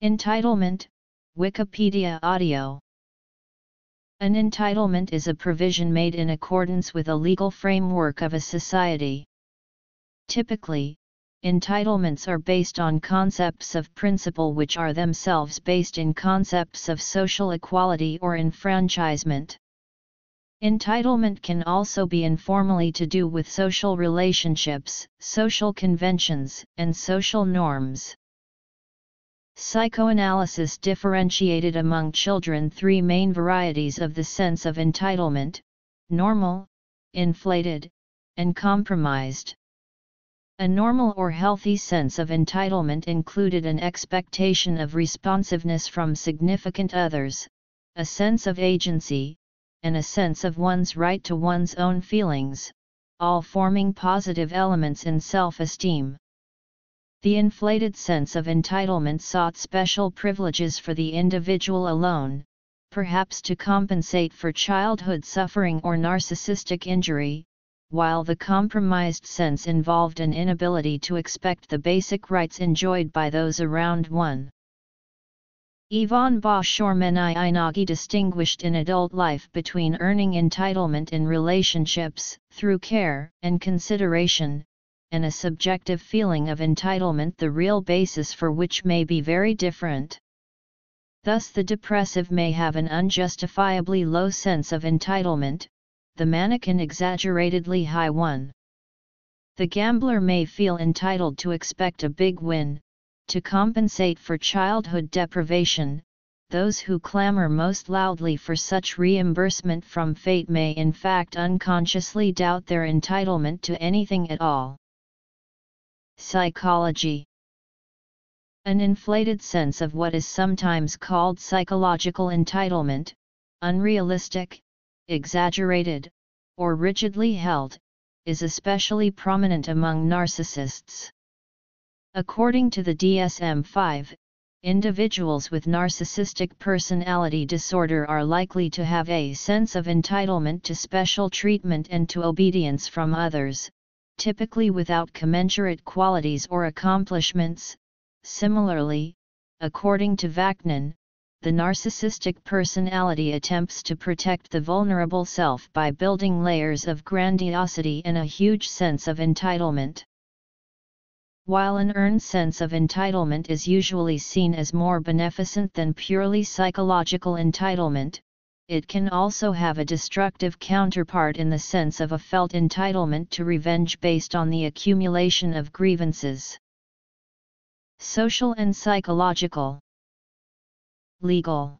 Entitlement, Wikipedia audio. An entitlement is a provision made in accordance with a legal framework of a society. Typically, entitlements are based on concepts of principle which are themselves based in concepts of social equality or enfranchisement. Entitlement can also be informally to do with social relationships, social conventions, and social norms. Psychoanalysis differentiated among children three main varieties of the sense of entitlement: normal, inflated, and compromised. A normal or healthy sense of entitlement included an expectation of responsiveness from significant others, a sense of agency, and a sense of one's right to one's own feelings, all forming positive elements in self-esteem. The inflated sense of entitlement sought special privileges for the individual alone, perhaps to compensate for childhood suffering or narcissistic injury, while the compromised sense involved an inability to expect the basic rights enjoyed by those around one. Yvonne Bosch-Ormeni-Inagi distinguished in adult life between earning entitlement in relationships, through care and consideration, and a subjective feeling of entitlement, the real basis for which may be very different. Thus the depressive may have an unjustifiably low sense of entitlement, the manic an exaggeratedly high one. The gambler may feel entitled to expect a big win, to compensate for childhood deprivation. Those who clamor most loudly for such reimbursement from fate may in fact unconsciously doubt their entitlement to anything at all. Psychology. An inflated sense of what is sometimes called psychological entitlement, unrealistic, exaggerated, or rigidly held, is especially prominent among narcissists. According to the DSM-5, individuals with narcissistic personality disorder are likely to have a sense of entitlement to special treatment and to obedience from others, typically without commensurate qualities or accomplishments. Similarly, according to Vaknin, the narcissistic personality attempts to protect the vulnerable self by building layers of grandiosity and a huge sense of entitlement. While an earned sense of entitlement is usually seen as more beneficent than purely psychological entitlement, it can also have a destructive counterpart in the sense of a felt entitlement to revenge based on the accumulation of grievances. Social and psychological. Legal.